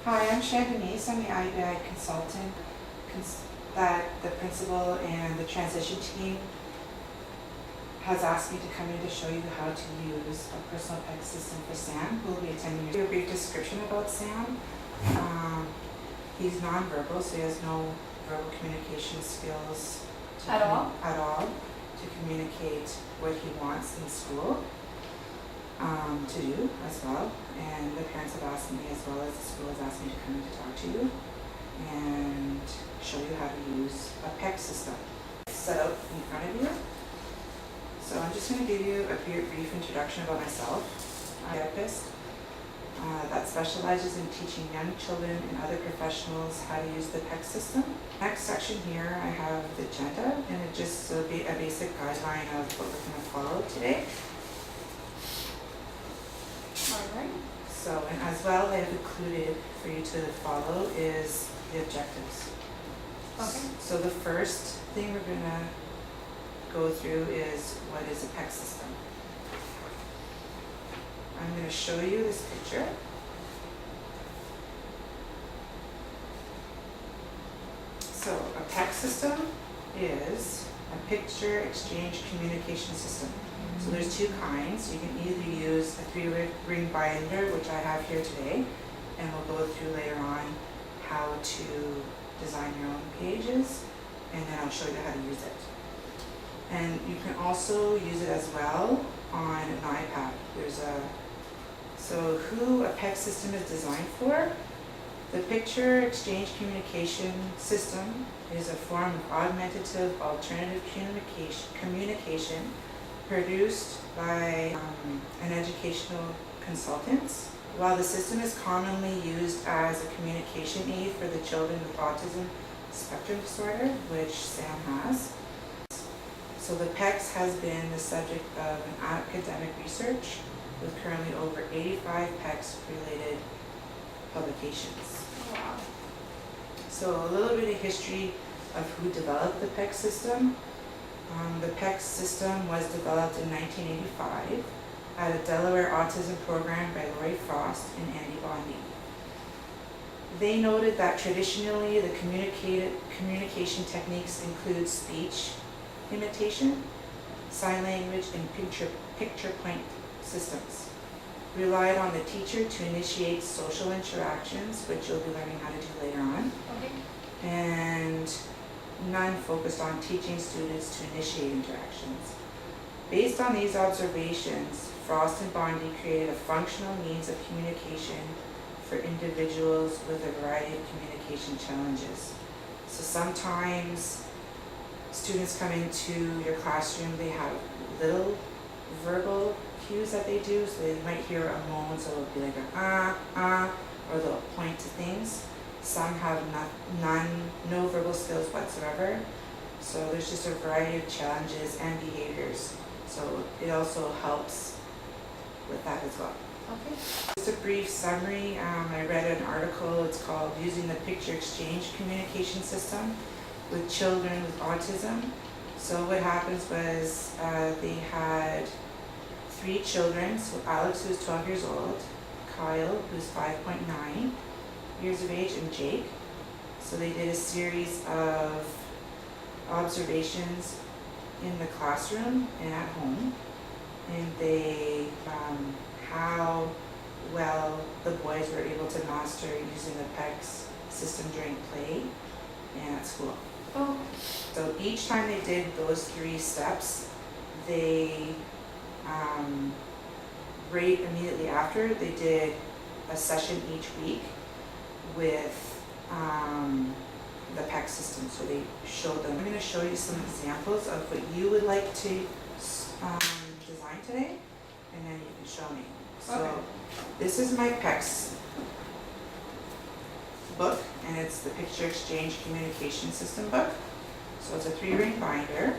Hi, I'm Shanda Mese. I'm the IBI consultant that the principal and the transition team has asked me to come in to show you how to use a personal Pecs system for Sam, who will be attending. I'll give you a brief description about Sam. He's nonverbal, so he has no verbal communication skills At all to communicate what he wants in school to do as well. And the parents have asked me, as well as the school has asked me, to come in to talk to you and show you how to use a Pecs system. Set out in front of you. So I'm just going to give you a brief introduction about myself. I'm a therapist that specializes in teaching young children and other professionals how to use the Pecs system. Next section here, I have the agenda, and it just will be a basic guideline of what we're going to follow today. Alright. So, and as well, I have included for you to follow is the objectives. Okay. So the first thing we're going to go through is what is a Pecs system. I'm going to show you this picture. So a Pecs system is a picture exchange communication system. So there's two kinds. You can either use a 3-ring binder, which I have here today, and we'll go through later on how to design your own pages, and then I'll show you how to use it. And you can also use it as well on an iPad. So who a Pecs system is designed for? The picture exchange communication system is a form of augmentative alternative communication produced by an educational consultant. While the system is commonly used as a communication aid for the children with autism spectrum disorder, which Sam has. So the Pecs has been the subject of an academic research with currently over 85 Pecs related publications. Wow. So a little bit of history of who developed the Pecs system. The Pecs system was developed in 1985 at a Delaware autism program by Lori Frost and Andy Bondi. They noted that traditionally the communication techniques include speech imitation, sign language, and picture point systems. Relied on the teacher to initiate social interactions, which you'll be learning how to do later on. Okay. And none focused on teaching students to initiate interactions. Based on these observations, Frost and Bondi created a functional means of communication for individuals with a variety of communication challenges. So sometimes students come into your classroom, they have little verbal cues that they do, so they might hear a moan, so it'll be like or they'll point to things. Some have no verbal skills whatsoever. So there's just a variety of challenges and behaviors. So it also helps with that as well. Okay. Just a brief summary. I read an article. It's called Using the Picture Exchange Communication System with Children with Autism. So what happens was they had 3 children. So Alex, who's 12 years old, Kyle, who's 5.9 years of age, and Jake. So they did a series of observations in the classroom and at home, and they how well the boys were able to master using the Pecs system during play and at school. Oh. So each time they did those 3 steps, they right immediately after, they did a session each week with the Pecs system. So they showed them. I'm going to show you some examples of what you would like to design today, and then you can show me. So Okay. This is my Pecs book, and it's the Picture Exchange Communication System book. So it's a 3-ring binder,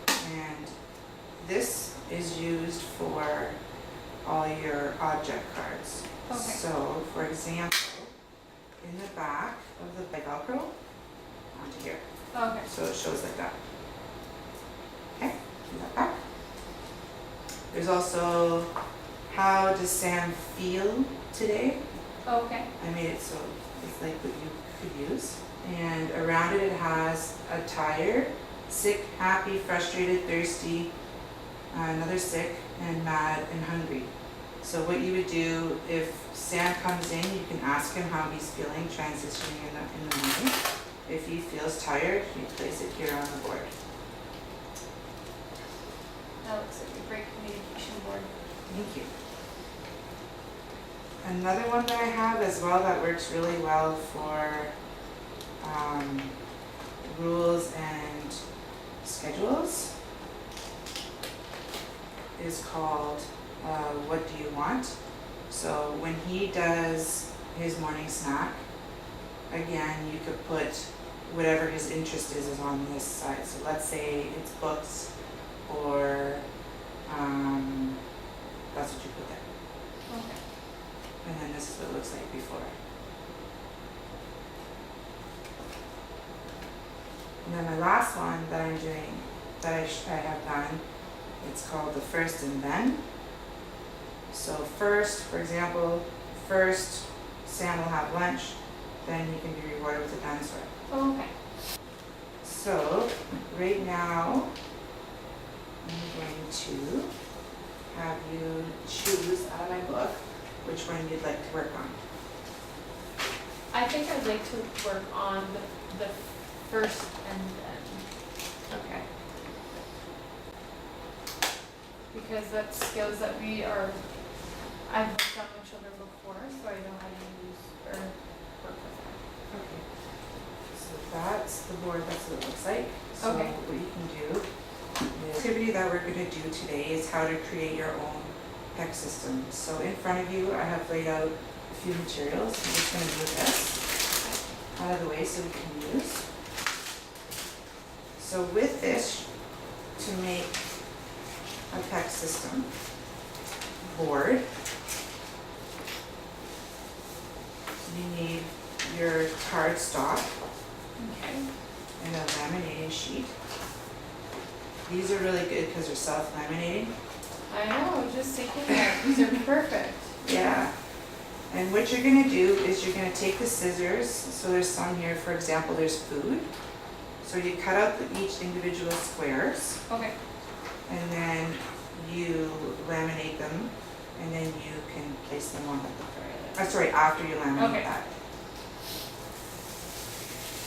and this is used for all your object cards. Okay. So, for example, in the back of the Velcro, onto here. Okay. So it shows like that. Okay, in that back. There's also, how does Sam feel today? Okay. I made it so it's like what you could use. And around it, it has a tired, sick, happy, frustrated, thirsty, another sick, and mad and hungry. So what you would do if Sam comes in, you can ask him how he's feeling transitioning in the morning. If he feels tired, you place it here on the board. That looks like a great communication board. Thank you. Another one that I have as well that works really well for rules and schedules is called What Do You Want? So when he does his morning snack, again, you could put whatever his interest is on this side. So let's say it's books or that's what you put there. Okay. And then this is what it looks like before. And then my last one that I'm doing, that I have done, it's called the first and then. So first, for example, first Sam will have lunch, then he can be rewarded with a dinosaur. Okay. So right now, I'm going to have you choose out of my book which one you'd like to work on. I think I'd like to work on the first and then. Okay. Because that's skills that I've worked on with children before, so I know how to use or work with them. Okay. So that's the board, that's what it looks like. So Okay. what you can do, the activity that we're gonna do today is how to create your own Pecs system. So in front of you, I have laid out a few materials. I'm just gonna move this out of the way so we can use. So with this, to make a Pecs system board, you need your cardstock Okay. and a laminating sheet. These are really good because they're self-laminating. I know, I was just thinking that. These are perfect. Yeah. And what you're gonna do is you're gonna take the scissors, so there's some here, for example, there's food. So you cut out each individual squares, Okay. and then you laminate them, and then you can place them on the, sorry, after you laminate Okay. that.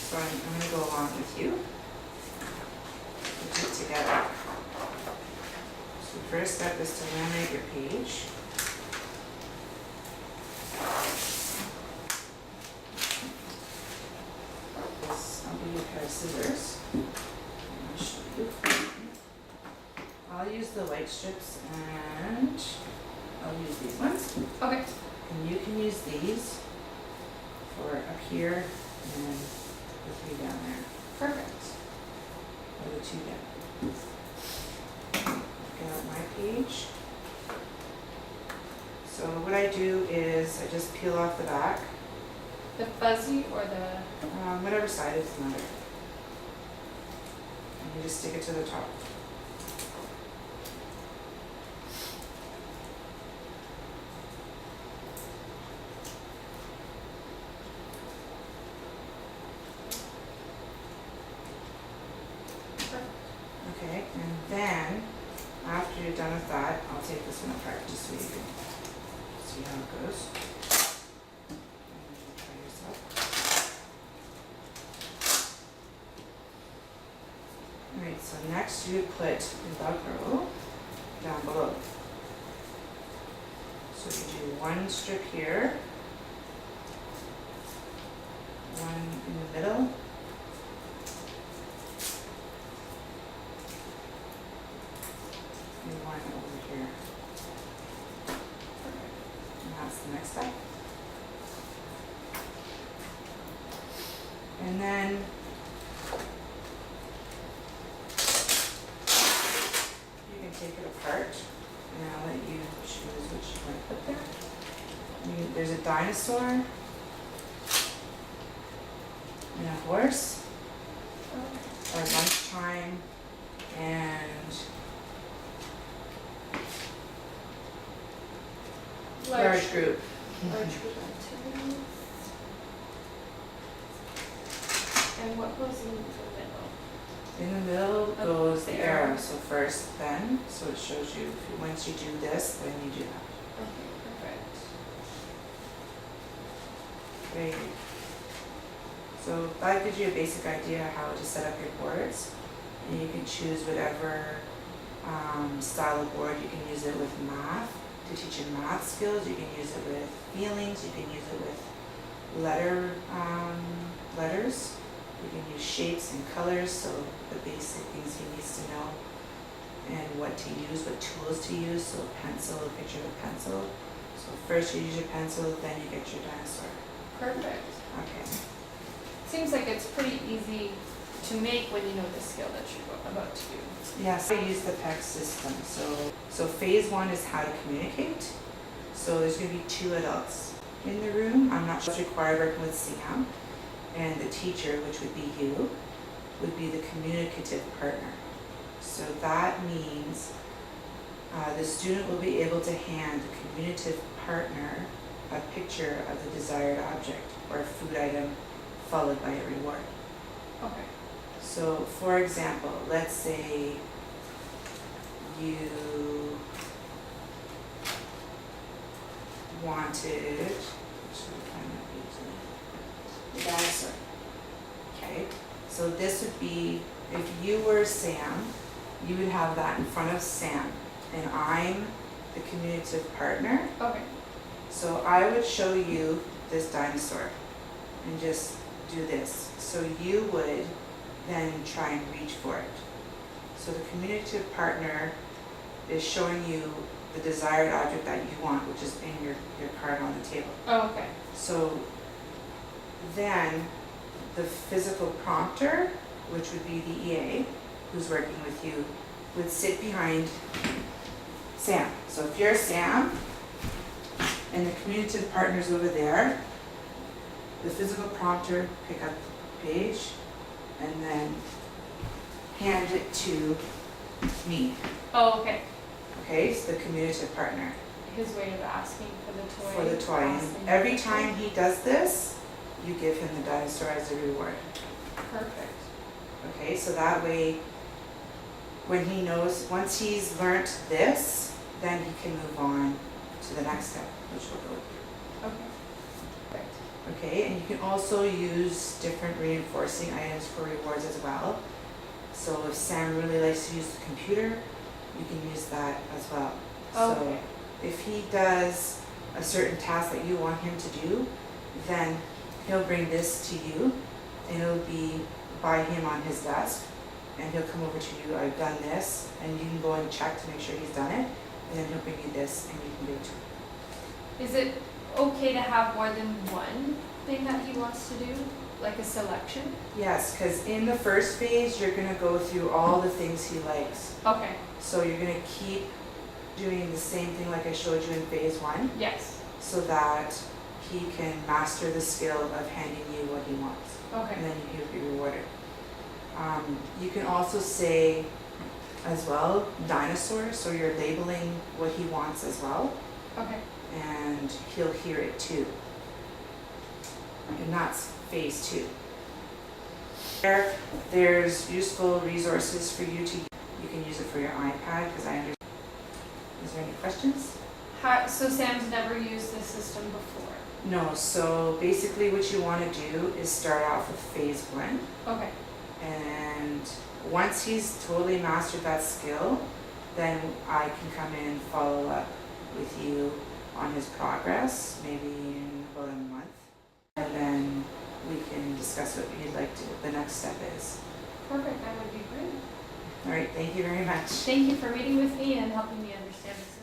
So I'm gonna go along with you. We'll do it together. So the first step is to laminate your page. I'll give you a pair of scissors. I'll show you. I'll use the white strips and I'll use these ones. Okay. And you can use these for up here and the three down there. Perfect. Or the two down. Get out my page. So what I do is I just peel off the back, The fuzzy or the, whatever side it's matter. And you just stick it to the top. Okay, and then after you're done with that, I'll take this one apart just so you can see how it goes. And you try yourself. Alright, so next you put the Velcro down below. So you do one strip here, one in the middle, and one over here. And that's the next step. And then you can take it apart, and I'll let you choose which you want to put there. There's a dinosaur and a horse, or lunchtime, and large group. Architecture. And what goes in the middle? In the middle goes the the arrow. arrow. So first, then, so it shows you, once you do this, then you do that. Okay, perfect. Very good. So that gives you a basic idea how to set up your boards. And you can choose whatever style of board. You can use it with math, to teach you math skills. You can use it with feelings. You can use it with letters. You can use shapes and colors, so the basic things he needs to know. And what to use, what tools to use. So pencil, a picture of a pencil. So first you use your pencil, then you get your dinosaur. Perfect. Okay. Seems like it's pretty easy to make when you know the skill that you're about to do. Yes, I use the Pecs system. So phase one is how to communicate. So there's going to be 2 adults in the room. I'm not sure if it's required working with Sam. And the teacher, which would be you, would be the communicative partner. So that means the student will be able to hand the communicative partner a picture of the desired object or a food item followed by a reward. Okay. So for example, let's say you wanted the dinosaur. Okay, so this would be, if you were Sam, you would have that in front of Sam, and I'm the communicative partner. Okay. So I would show you this dinosaur and just do this. So you would then try and reach for it. So the communicative partner is showing you the desired object that you want, which is in your card on the table. Oh, okay. So then the physical prompter, which would be the EA, who's working with you, would sit behind Sam. So if you're Sam and the communicative partner's over there, the physical prompter pick up the page and then hand it to me. Oh, okay. Okay, so the communicative partner His way of asking for the toy. for the toy. And asking every for the time toy. he does this, you give him the dinosaur as a reward. Perfect. Okay, so that way, when he knows, once he's learnt this, then he can move on to the next step, which we'll go through. Okay. Perfect. Okay, and you can also use different reinforcing items for rewards as well. So if Sam really likes to use the computer, you can use that as well. Okay. So if he does a certain task that you want him to do, then he'll bring this to you, and it'll be by him on his desk, and he'll come over to you, I've done this, and you can go and check to make sure he's done it, and then he'll bring you this, and you can give it to him. Is it okay to have more than one thing that he wants to do? Like a selection? Yes, because in the first phase, you're gonna go through all the things he likes. Okay. So you're gonna keep doing the same thing like I showed you in phase one, Yes. so that he can master the skill of handing you what he wants, Okay. and then he'll be rewarded. You can also say as well, dinosaur, so you're labeling what he wants as well, Okay. and he'll hear it too. And that's phase two. There's useful resources for you to, you can use it for your iPad, because I understand. Is there any questions? So Sam's never used this system before? No, so basically what you want to do is start off with phase one, Okay. and once he's totally mastered that skill, then I can come in and follow up with you on his progress, maybe in about a month, and then we can discuss what you'd like to, the next step is. Perfect, that would be great. All right, thank you very much. Thank you for meeting with me and helping me understand this.